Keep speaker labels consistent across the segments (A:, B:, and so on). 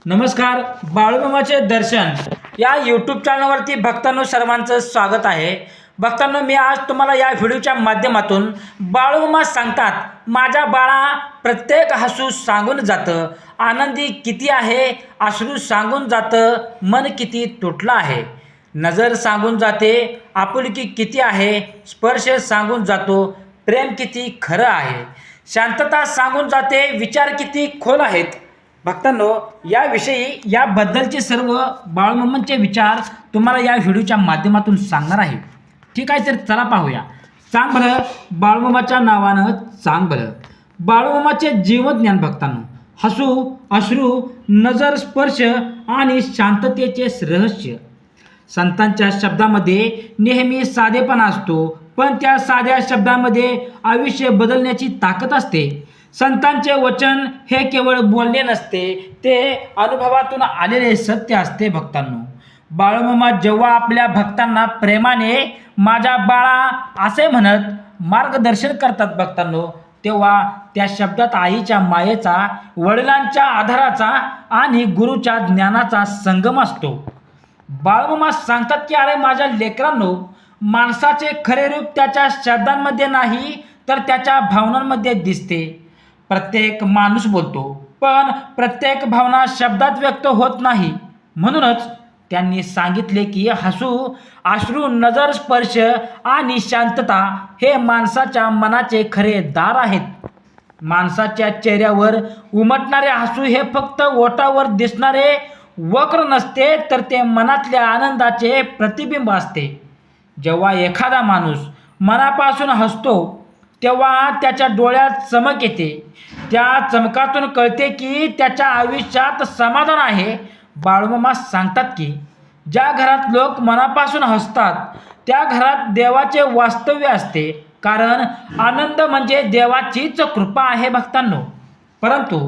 A: नमस्कार. बाळूमामाचे दर्शन या यूट्यूब चॅनलवरती भक्तांनो सर्वांचं स्वागत आहे. भक्तांनो, मी आज तुम्हाला या व्हिडिओच्या माध्यमातून बाळूमामा सांगतात माझ्या बाळा प्रत्येक हसू सांगून जातं, आनंदी किती आहे अश्रू सांगून जातं, मन किती तुटलं आहे, नजर सांगून जाते आपुलकी किती आहे, स्पर्श सांगून जातो प्रेम किती खरं आहे, शांतता सांगून जाते विचार किती खोल आहेत. भक्तांनो, याविषयी याबद्दलचे सर्व बाळूमामांचे विचार तुम्हाला या व्हिडिओच्या माध्यमातून सांगणार आहे. ठीक आहे, तर चला पाहूया. सांग बरं बाळूमामाच्या नावानं सांग बरं. बाळूमामाचे जीवनज्ञान. भक्तांनो, हसू, अश्रू, नजर, स्पर्श आणि शांततेचे रहस्य. संतांच्या शब्दामध्ये नेहमी साधेपणा असतो, पण त्या साध्या शब्दामध्ये आयुष्य बदलण्याची ताकद असते. संतांचे वचन हे केवळ बोलणे नसते, ते अनुभवातून आलेले सत्य असते. भक्तांनो, बाळूमामा जेव्हा आपल्या भक्तांना प्रेमाने माझ्या बाळा असे म्हणत मार्गदर्शन करतात भक्तांनो, तेव्हा त्या शब्दात आईच्या मायेचा, वडिलांच्या आधाराचा आणि गुरुच्या ज्ञानाचा संगम असतो. बाळूमामा सांगतात की अरे माझ्या लेकरांनो, माणसाचे खरे रूप त्याच्या शब्दांमध्ये नाही तर त्याच्या भावनांमध्ये दिसते. प्रत्येक माणूस बोलतो, पण प्रत्येक भावना शब्दात व्यक्त होत नाही. म्हणूनच त्यांनी सांगितले की हसू, अश्रू, नजर, स्पर्श आणि शांतता हे माणसाच्या मनाचे खरे दार आहेत. माणसाच्या चेहऱ्यावर उमटणारे हसू हे फक्त ओठावर दिसणारे वक्र नसते, तर ते मनातल्या आनंदाचे प्रतिबिंब असते. जेव्हा एखादा माणूस मनापासून हसतो तेव्हा त्याच्या डोळ्यात चमक येते. त्या चमकातून कळते की त्याच्या आयुष्यात समाधान आहे. बाळूमामा सांगतात की ज्या घरात लोक मनापासून हसतात त्या घरात देवाचे वास्तव्य असते, कारण आनंद म्हणजे देवाचीच कृपा आहे. भक्तांनो, परंतु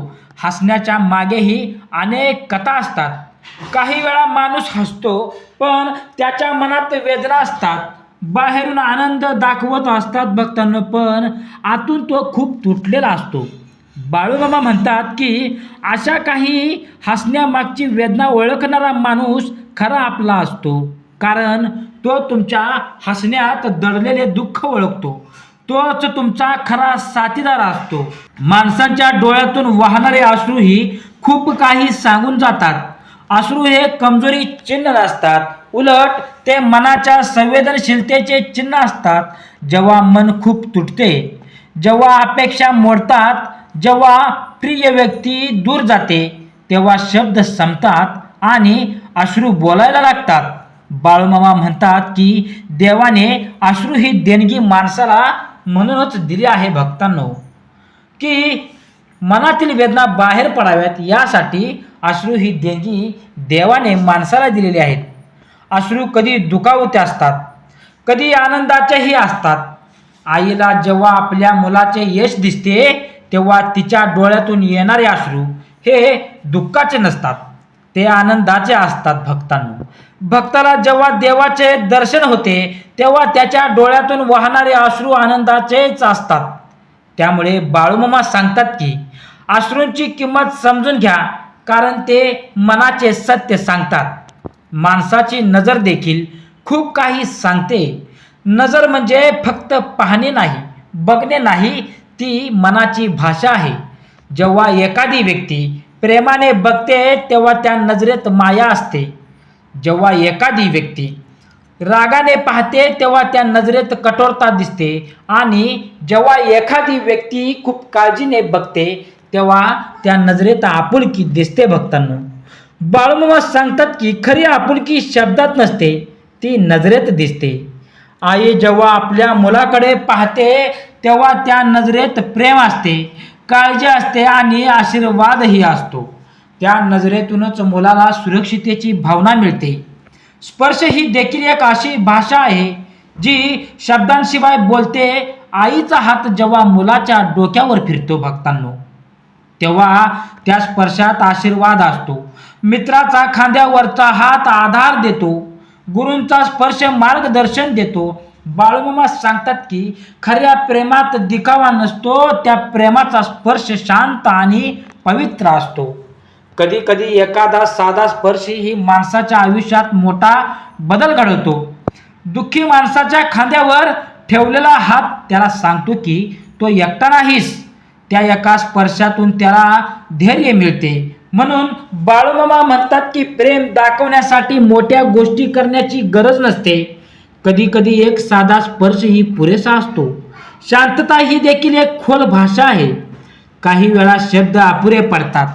A: हसण्याच्या मागेही अनेक कथा असतात. काही वेळा माणूस हसतो, पण त्याच्या मनात वेदना असतात. बाहेरून आनंद दाखवत असतात भक्तांनो, पण आतून तो खूप तुटलेला असतो. बाळूमामा म्हणतात की अशा काही हसण्यामागची वेदना ओळखणारा माणूस खरा आपला असतो, कारण तो तुमच्या हसण्यात दडलेले दुःख ओळखतो. तोच तुमचा खरा साथीदार असतो. माणसांच्या डोळ्यातून वाहणारे अश्रूही खूप काही सांगून जातात. अश्रू हे कमजोरी चिन्ह नसतात, उलट ते मनाच्या संवेदनशीलतेचे चिन्ह असतात. जेव्हा मन खूप तुटते, जेव्हा अपेक्षा मोडतात, जेव्हा प्रिय व्यक्ती दूर जाते, तेव्हा शब्द संपतात आणि अश्रू बोलायला लागतात. बाळूमामा म्हणतात की देवाने अश्रू ही देणगी माणसाला म्हणूनच दिली आहे. भक्तांनो, की मनातील वेदना बाहेर पडाव्यात यासाठी अश्रू ही देणगी देवाने माणसाला दिलेली आहेत. अश्रू कधी दुखावते असतात, कधी आनंदाचेही असतात. आईला जेव्हा आपल्या मुलाचे यश दिसते तेव्हा तिच्या डोळ्यातून येणारे अश्रू हे दुःखाचे नसतात, ते आनंदाचे असतात. भक्तांनो, भक्ताला जेव्हा देवाचे दर्शन होते तेव्हा त्याच्या डोळ्यातून वाहणारे अश्रू आनंदाचेच असतात. त्यामुळे बाळूमामा सांगतात की अश्रूंची किंमत समजून घ्या, कारण ते मनाचे सत्य सांगतात. माणसाची नजर देखील खूप काही सांगते. नजर म्हणजे फक्त पाहणे नाही, बघणे नाही, ती मनाची भाषा आहे. जेव्हा एखादी व्यक्ती प्रेमाने बघते तेव्हा त्या नजरेत माया असते. जेव्हा एखादी व्यक्ती रागाने पाहते तेव्हा त्या नजरेत कठोरता दिसते. आणि जेव्हा एखादी व्यक्ती खूप काळजीने बघते तेव्हा त्या नजरेत आपुलकी दिसते. भक्तांनो, बाळूमामा सांगतात की खरी आपुलकी शब्दात नसते, ती नजरेत दिसते. आई जेव्हा आपल्या मुलाकडे पाहते तेव्हा त्या नजरेत प्रेम असते, काळजी असते आणि आशीर्वादही असतो. त्या नजरेतूनच मुलाला सुरक्षिततेची भावना मिळते. स्पर्श ही देखील एक अशी भाषा आहे जी शब्दांशिवाय बोलते. आईचा हात जेव्हा मुलाच्या डोक्यावर फिरतो भक्तांनो, तेव्हा त्या स्पर्शात आशीर्वाद असतो. मित्राचा खांद्यावरचा हात आधार देतो, गुरूंचा स्पर्श मार्गदर्शन देतो. बाळूमामा सांगतात की खऱ्या प्रेमात दिखावा नसतो, त्या प्रेमाचा स्पर्श शांत आणि पवित्र असतो. कधी कधी एखादा साधा स्पर्शही माणसाच्या आयुष्यात मोठा बदल घडवतो. दुःखी माणसाच्या खांद्यावर ठेवलेला हात त्याला सांगतो की तो एकटा नाहीस. त्या एका स्पर्शातून त्याला धैर्य मिळते. म्हणून बाळूमामा म्हणतात की प्रेम दाखवण्यासाठी मोठ्या गोष्टी करण्याची गरज नसते. कधी कधी एक साधा स्पर्शही पुरेसा असतो. शांतता ही देखील एक खोल भाषा आहे. काही वेळा शब्द अपुरे पडतात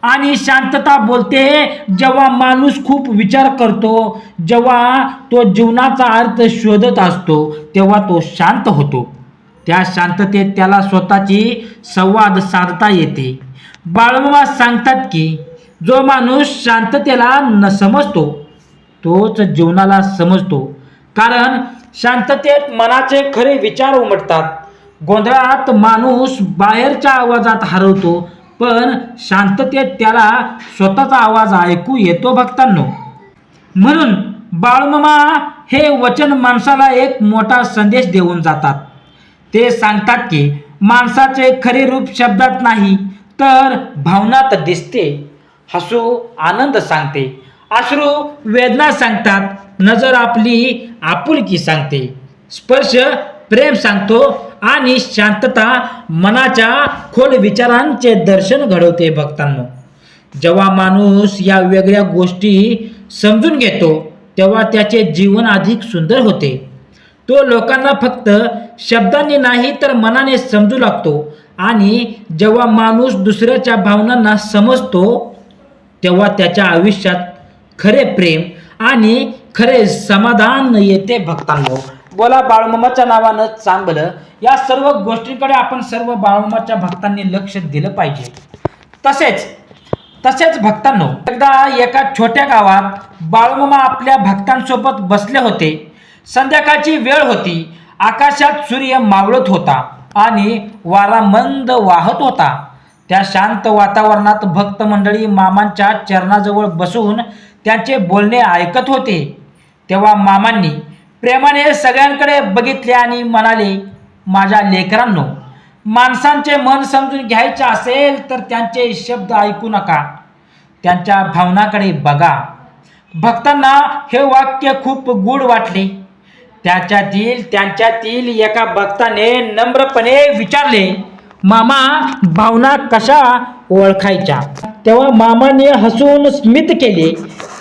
A: आणि शांतता बोलते. जेव्हा माणूस खूप विचार करतो, जेव्हा तो जीवनाचा अर्थ शोधत असतो, तेव्हा तो शांत होतो. त्या शांततेत त्याला स्वतःची संवाद साधता येते. बाळूमामा सांगतात की जो माणूस शांततेला न समजतो तोच जीवनाला समजतो. कारण शांततेत मनाचे खरे विचार उमटतात. गोंधळात माणूस बाहेरच्या आवाजात हरवतो, पण शांततेत त्याला स्वतःचा आवाज ऐकू येतो भक्तांनो. म्हणून बाळूमामा हे वचन माणसाला एक मोठा संदेश देऊन जातात. ते सांगतात की माणसाचे खरे रूप शब्दात नाही तर भावनात दिसते. हसू आनंद सांगते, अश्रू वेदना सांगतात, नजर आपली आपुलकी सांगते, स्पर्श प्रेम सांगतो आणि शांतता मनाच्या खोल विचारांचे दर्शन घडवते भक्तांनो. जेव्हा माणूस या वेगळ्या गोष्टी समजून घेतो तेव्हा त्याचे जीवन अधिक सुंदर होते. तो लोकांना फक्त शब्दांनी नाही तर मनाने समजू लागतो. आणि जेव्हा माणूस दुसऱ्याच्या भावनांना समजतो तेव्हा त्याच्या आयुष्यात खरे प्रेम आणि खरे समाधान येते भक्तांनो. बोला बाळूमामाच्या नावानं चांगलं. या सर्व गोष्टींकडे आपण सर्व बाळूमामाच्या भक्तांनी लक्ष दिलं पाहिजे. तसेच भक्तांनो, एकदा एका छोट्या गावात बाळूमामा आपल्या भक्तांसोबत बसले होते. संध्याकाळची वेळ होती. आकाशात सूर्य मावळत होता आणि वारा मंद वाहत होता. त्या शांत वातावरणात भक्त मंडळी मामांच्या चरणाजवळ बसून त्यांचे बोलणे ऐकत होते. तेव्हा मामांनी प्रेमाने सगळ्यांकडे बघितले आणि म्हणाले, माझ्या लेकरांनो, माणसांचे मन समजून घ्यायचे असेल तर त्यांचे शब्द ऐकू नका, त्यांच्या भावनाकडे बघा. भक्तांना हे वाक्य खूप गूढ वाटले. त्यांच्यातील एका भक्ताने नम्रपणे विचारले, मामा, भावना कशा ओळखायच्या? तेव्हा मामाने हसून स्मित केले.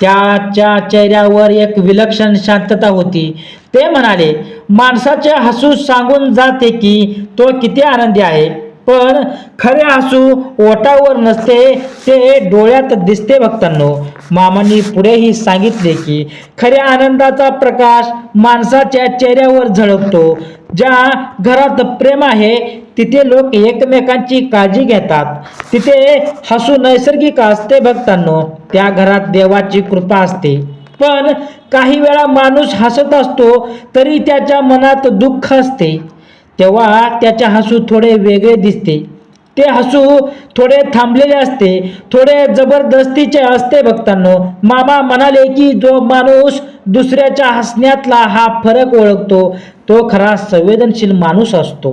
A: त्याच्या चेहऱ्यावर एक विलक्षण शांतता होती. ते म्हणाले, माणसाचे हसू सांगून जाते की तो किती आनंदी आहे, पण खरे हसू ओठावर नसते, ते डोळ्यात दिसते भक्तांनो. मामांनी पुढेही सांगितले की खऱ्या आनंदाचा प्रकाश माणसाच्या चेहऱ्यावर झळकतो. ज्या घरात प्रेम आहे तिथे लोक एकमेकांची काळजी घेतात. तिथे हसू नैसर्गिक असते भक्तांनो. त्या घरात देवाची कृपा असते. पण काही वेळा माणूस हसत असतो तरी त्याच्या मनात दुःख असते. तेव्हा त्याचे हसू थोडे वेगळे दिसते. ते हसू थोडे थांबलेले असते, थोडे जबरदस्तीचे असते भक्तांनो. मामा म्हणाले की जो माणूस दुसऱ्याच्या हसण्यातला हा फरक ओळखतो तो खरा संवेदनशील माणूस असतो.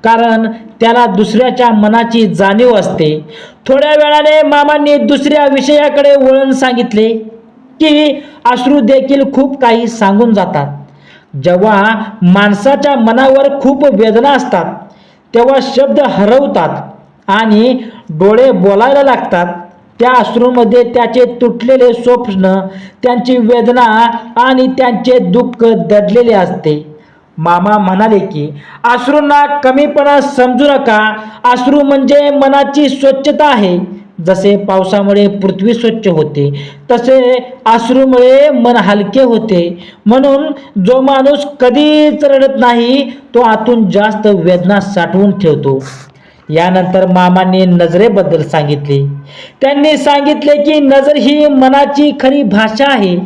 A: कारण त्याला दुसऱ्याच्या मनाची जाणीव असते. थोड्या वेळाने मामांनी दुसऱ्या विषयाकडे वळण सांगितले की अश्रू देखील खूप काही सांगून जातात. जेव्हा माणसाच्या मनावर खूप वेदना असतात तेव्हा शब्द हरवतात आणि डोळे बोलायला लागतात. त्या अश्रूमध्ये त्याचे तुटलेले स्वप्न, त्यांची वेदना आणि त्यांचे दुःख दडलेले असते. मामा म्हणाले की अश्रूंना कमीपणा समजू नका. अश्रू म्हणजे मनाची स्वच्छता आहे. जसे पावसामुळे पृथ्वी स्वच्छ होते तसे अश्रूमुळे मन हलके होते. म्हणून जो माणूस कधीच रडत नाही तो आतून जास्त वेदना साठवून ठेवतो. यानंतर मामांनी नजरेबद्दल सांगितले. त्यांनी सांगितले की नजर ही मनाची खरी भाषा आहे.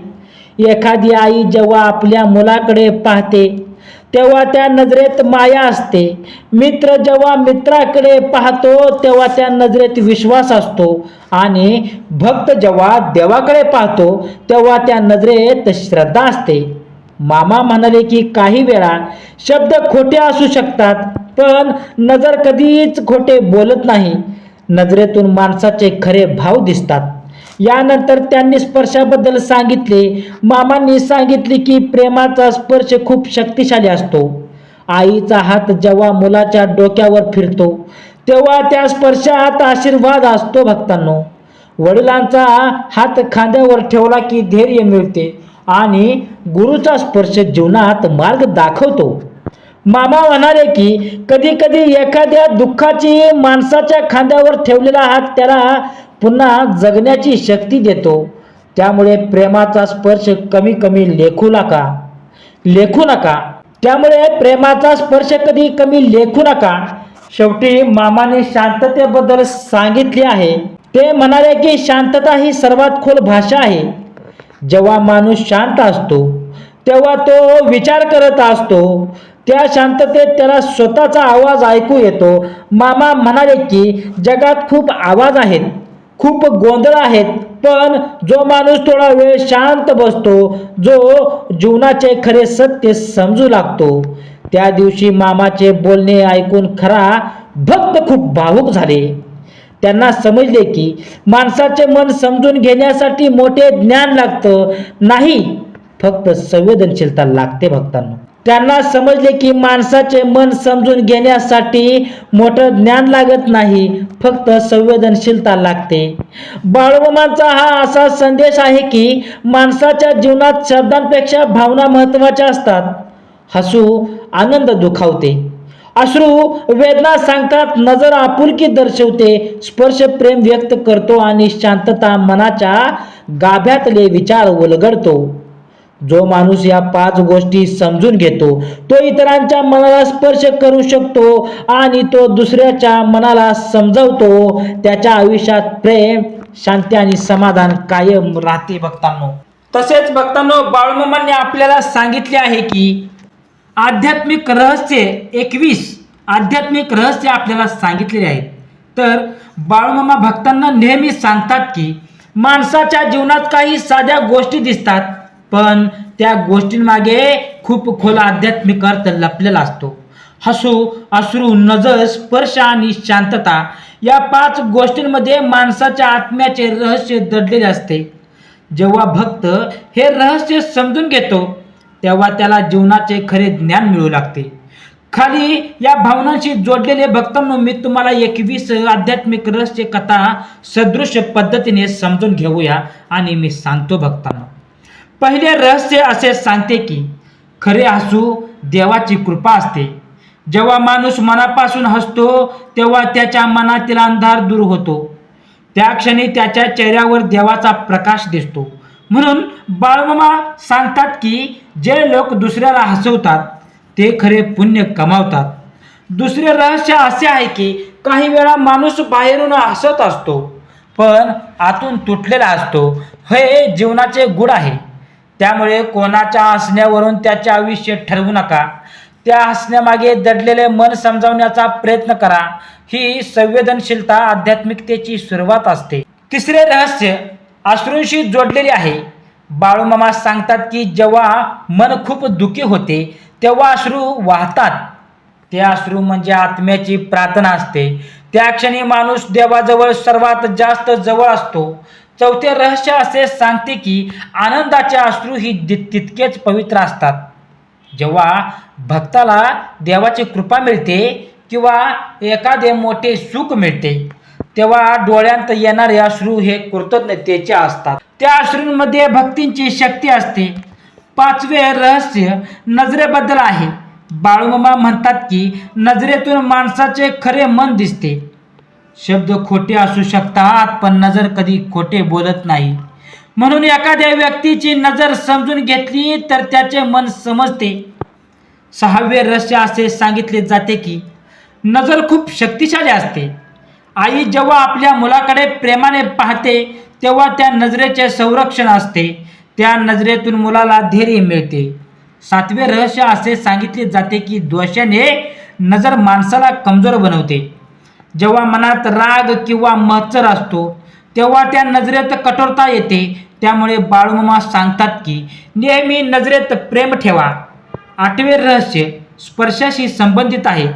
A: एखादी आई जेव्हा आपल्या मुलाकडे पाहते तेव्हा त्या नजरेत माया असते. मित्र जेव्हा मित्राकडे पाहतो तेव्हा त्या नजरेत विश्वास असतो. आणि भक्त जेव्हा देवाकडे पाहतो तेव्हा त्या नजरेत श्रद्धा असते. मामा म्हणाले की काही वेळा शब्द खोटे असू शकतात पण नजर कधीच खोटे बोलत नाही. नजरेतून माणसाचे खरे भाव दिसतात. यानंतर त्यांनी स्पर्शाबद्दल सांगितले. मामांनी सांगितले की प्रेमाचा स्पर्श खूप शक्तिशाली असतो. आईचा हात जेव्हा मुलाच्या डोक्यावर फिरतो तेव्हा त्या स्पर्शात आशीर्वाद असतो भक्तांनो. वडिलांचा हात खांद्यावर ठेवला की धैर्य मिळते आणि गुरुचा स्पर्श जीवनात मार्ग दाखवतो. मामा म्हणाले की कधी कधी एखाद्या दुःखाची माणसाच्या खांद्यावर ठेवलेला हात त्याला पुन्हा जगण्याची शक्ती देतो. त्यामुळे प्रेमाचा स्पर्श कमी कमी लेखू नका. त्यामुळे प्रेमाचा स्पर्श कधी कमी लेखू नका. शेवटी मामाने शांततेबद्दल सांगितले आहे. ते म्हणाले की शांतता ही सर्वात खोल भाषा आहे. जेव्हा माणूस शांत असतो तेव्हा तो विचार करत असतो. त्या शांततेत त्याला स्वतःचा आवाज ऐकू येतो. मामा म्हणाले की जगात खूप आवाज आहेत, खूप गोंधळ आहेत, पण जो माणूस थोडा वेळ शांत बसतो, जो जीवनाचे खरे सत्य समजू लागतो. त्या दिवशी मामाचे बोलणे ऐकून खरा भक्त खूप भावुक झाले. त्यांना समजले की माणसाचे मन समजून घेण्यासाठी मोठे ज्ञान लागतं नाही, फक्त संवेदनशीलता लागते भक्तांनो. त्यांना समजले की माणसाचे मन समजून घेण्यासाठी मोठं ज्ञान लागत नाही, फक्त संवेदनशीलता लागते. बाळूमामांचा हा असा संदेश आहे की माणसाच्या जीवनात शब्दांपेक्षा भावना महत्त्वाच्या असतात. हसू आनंद दुखावते, अश्रू वेदना सांगतात, नजर आपुलकी दर्शवते, स्पर्श प्रेम व्यक्त करतो आणि शांतता मनाच्या गाभ्यातले विचार उलगडतो. जो माणूस या 5 गोष्टी समजून घेतो तो इतरांच्या मनाला स्पर्श करू शकतो आणि तो दुसऱ्याच्या मनाला समजावतो. त्याच्या आयुष्यात प्रेम, शांती आणि समाधान कायम राहते भक्तांनो. तसेच भक्तांनो, बाळूमामांनी आपल्याला सांगितले आहे की आध्यात्मिक रहस्य 21 आध्यात्मिक रहस्य आपल्याला सांगितलेले आहेत. तर बाळूमामा भक्तांना नेहमी सांगतात की माणसाच्या जीवनात काही साध्या गोष्टी दिसतात, पण त्या गोष्टींमागे खूप खोल आध्यात्मिक अर्थ लपलेला असतो. हसू, अश्रू, नजर, स्पर्श आणि शांतता या 5 गोष्टींमध्ये माणसाच्या आत्म्याचे रहस्य दडलेले असते. जेव्हा भक्त हे रहस्य समजून घेतो तेव्हा त्याला जीवनाचे खरे ज्ञान मिळू लागते. खाली या भावनांशी जोडलेले भक्तांनो, मी तुम्हाला 21 आध्यात्मिक रहस्य कथा सदृश पद्धतीने समजून घेऊया आणि मी सांगतो भक्तांनो. पहिले रहस्य असे सांगते की खरे हसू देवाची कृपा असते. जेव्हा माणूस मनापासून हसतो तेव्हा त्याच्या मनातील अंधार दूर होतो. त्या क्षणी त्याच्या चेहऱ्यावर देवाचा प्रकाश दिसतो. म्हणून बाळूमामा सांगतात की जे लोक दुसऱ्याला हसवतात ते खरे पुण्य कमावतात. दुसरे रहस्य असे आहे की काही वेळा माणूस बाहेरून हसत असतो पण आतून तुटलेला असतो. हे जीवनाचे गुण आहे. त्यामुळे कोणाच्या हसण्यावरून त्याचे आयुष्य ठरवू नका. त्या हसण्यामागे दडलेले मन समजावण्याचा प्रयत्न करा. ही संवेदनशीलता आध्यात्मिकतेची सुरुवात असते. तिसरे रहस्य अश्रूंशी जोडलेले आहे. बाळूमामा सांगतात की जेव्हा मन खूप दुःखी होते तेव्हा अश्रू वाहतात. ते अश्रू म्हणजे आत्म्याची प्रार्थना असते. त्या क्षणी माणूस देवाजवळ सर्वात जास्त जवळ असतो. चौथे रहस्य असे सांगते की आनंदाचे अश्रू ही तितकेच पवित्र असतात. जेव्हा भक्ताला देवाची कृपा मिळते किंवा एखादे मोठे सुख मिळते तेव्हा डोळ्यांत येणारे अश्रू हे कृतज्ञतेचे असतात. त्या अश्रूंमध्ये भक्तींची शक्ती असते. 5वे रहस्य नजरेबद्दल आहे. बाळूमामा म्हणतात की नजरेतून माणसाचे खरे मन दिसते. शब्द खोटे असू शकतात पण नजर कधी खोटे बोलत नाही. म्हणून एखाद्या व्यक्तीची नजर समजून घेतली तर त्याचे मन समजते. 6वे रहस्य असे सांगितले जाते की नजर खूप शक्तिशाली असते. आई जेव्हा आपल्या मुलाकडे प्रेमाने पाहते तेव्हा त्या नजरेचे संरक्षण असते. त्या नजरेतून मुलाला धैर्य मिळते. 7वे रहस्य असे सांगितले जाते की दोषाने नजर माणसाला कमजोर बनवते. जेव्हा मनात राग किंवा मत्सर असतो तेव्हा त्या नजरेत कठोरता येते. त्यामुळे बाळूमामा सांगतात की नेहमी नजरेत प्रेम ठेवा. 8वे रहस्य स्पर्शाशी संबंधित आहे.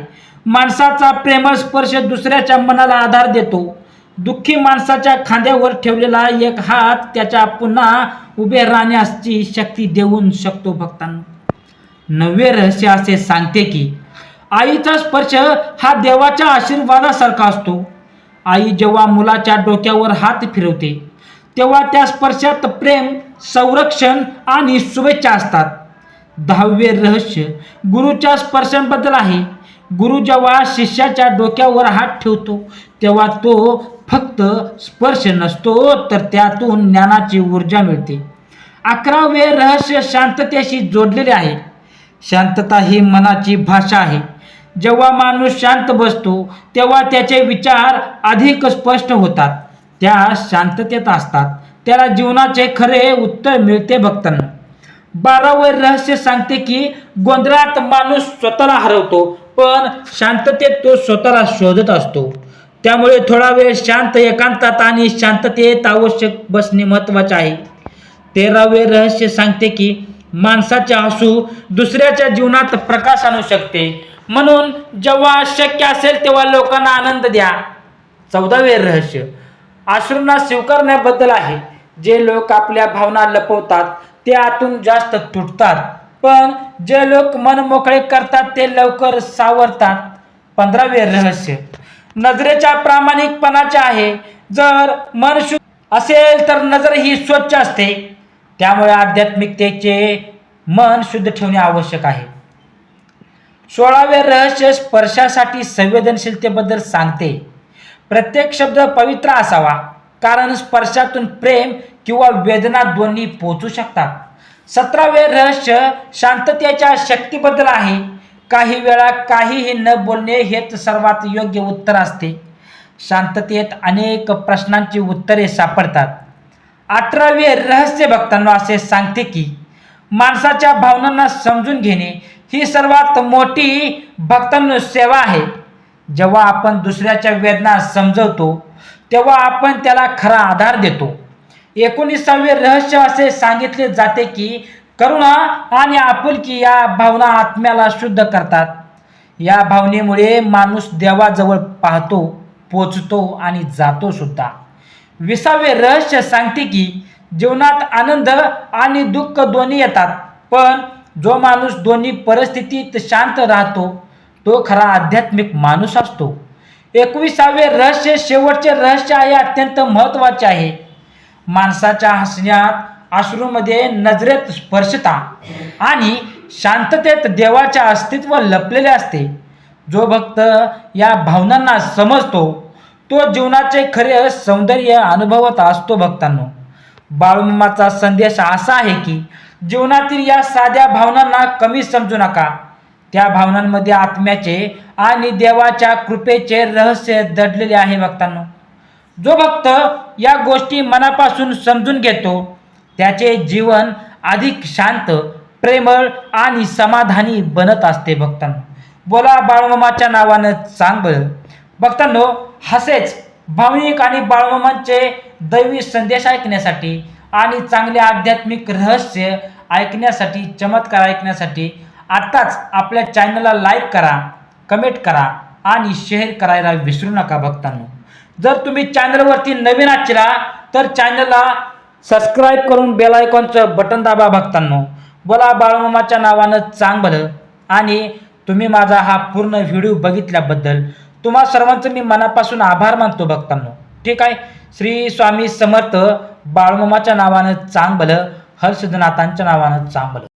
A: माणसाचा प्रेमळ स्पर्श दुसऱ्याच्या मनाला आधार देतो. दुःखी माणसाच्या खांद्यावर ठेवलेला एक हात त्याच्या पुन्हा उभे राहण्याची शक्ती देऊन शकतो भक्तांनो. 9वे रहस्य असे सांगते की आईचा स्पर्श हा देवाच्या आशीर्वादासारखा असतो. आई जेव्हा मुलाच्या डोक्यावर हात फिरवते तेव्हा त्या स्पर्शात प्रेम, संरक्षण आणि शुभेच्छा असतात. 10वे रहस्य गुरुच्या स्पर्शांबद्दल आहे. गुरु जेव्हा शिष्याच्या डोक्यावर हात ठेवतो तेव्हा तो फक्त स्पर्श नसतो तर त्यातून ज्ञानाची ऊर्जा मिळते. 11वे रहस्य शांततेशी जोडलेले आहे. शांतता ही मनाची भाषा आहे. जेव्हा माणूस शांत बसतो तेव्हा त्याचे विचार अधिक स्पष्ट होतात. त्या शांततेत असतात त्याला जीवनाचे खरे उत्तर मिळते भक्तांना. 12वे रहस्य सांगते की गोंधळात माणूस स्वतःला हरवतो पण शांततेत तो स्वतःला शोधत असतो. त्यामुळे थोडा वेळ शांत एकांतात आणि शांततेत आवश्यक बसणे महत्त्वाचे आहे. 13वे रहस्य सांगते की माणसाचे हसू दुसऱ्याच्या जीवनात प्रकाश आणू शकते. म्हणून जेव्हा शक्य असेल तेव्हा लोकांना आनंद द्या. 14वे रहस्य अश्रूंना स्वीकारण्याबद्दल आहे. जे लोक आपल्या भावना लपवतात ते आतून जास्त तुटतात पण जे लोक मन मोकळे करतात ते लवकर सावरतात. 15वे रहस्य नजरेच्या प्रामाणिकपणाचे आहे. जर मन शुद्ध असेल तर नजर ही स्वच्छ असते. त्यामुळे आध्यात्मिकतेचे मन शुद्ध ठेवणे आवश्यक आहे. 16वे रहस्य स्पर्शासाठी संवेदनशीलतेबद्दल सांगते. प्रत्येक शब्द पवित्र असावा कारण स्पर्शातून प्रेम किंवा वेदना दोन्ही पोचू शकतात. 17वे रहस्य शांततेच्या शक्तीबद्दल आहे. काही वेळा काहीही न बोलणे हेच सर्वात योग्य उत्तर असते. शांततेत अनेक प्रश्नांची उत्तरे सापडतात. 18वे रहस्य भक्तांना असे सांगते की माणसाच्या भावनांना समजून घेणे ही सर्वात मोठी भक्तांनो सेवा आहे. जेव्हा आपण दुसऱ्याच्या वेदना समजवतो तेव्हा आपण त्याला खरा आधार देतो. 19वे रहस्य असे सांगितले जाते की करुणा आणि आपुलकी या भावना आत्म्याला शुद्ध करतात. या भावनेमुळे माणूस देवाजवळ पाहतो, पोचतो आणि जातो सुद्धा. 20वे रहस्य सांगते की जीवनात आनंद आणि दुःख दोन्ही येतात पण जो माणूस दोन्ही परिस्थितीत शांत राहतो तो खरा आध्यात्मिक माणूस असतो. 21वे रहस्य शेवटचे रहस्य आहे अत्यंत महत्त्वाचे आहे. माणसाच्या हसण्यात, अश्रूमध्ये, नजरेत स्पर्शता आणि शांततेत देवाचे अस्तित्व लपलेले असते. जो भक्त या भावनांना समजतो तो जीवनाचे खरे सौंदर्य अनुभवत असतो. भक्तांनो, बाळूमामाचा संदेश असा आहे की जीवनातील या साध्या भावनांना कमी समजू नका. त्या भावनांमध्ये आत्म्याचे आणि देवाच्या कृपेचे रहस्य दडलेले आहे. भक्तांनो, जो भक्त या गोष्टी मनापासून समजून घेतो त्याचे जीवन अधिक शांत, प्रेमळ आणि समाधानी बनत असते. भक्तांनो, बोला बाळूमामाच्या नावानं चांग बरं. भक्तांनो, असेच भावनिक आणि बाळूमामांचे दैवी संदेश ऐकण्यासाठी आणि चांगले आध्यात्मिक रहस्य ऐकण्यासाठी, चमत्कार ऐकण्यासाठी आत्ताच आपल्या चॅनलला लाईक करा, कमेंट करा आणि शेअर करायला विसरू नका. भक्तांनो, जर तुम्ही चॅनलवरती नवीन आहात तर चॅनलला सबस्क्राईब करून बेल आयकॉनचं बटन दाबा. भक्तांनो, बोला बाळूमामाच्या नावानं चांग भलं. आणि तुम्ही माझा हा पूर्ण व्हिडिओ बघितल्याबद्दल तुम्हा सर्वांचं मी मनापासून आभार मानतो. भक्तांनो, ठीक आहे. श्री स्वामी समर्थ. बाळूमामाच्या नावानं चांग भलं, हर्षदनाथांच्या नावानं चांग भलं.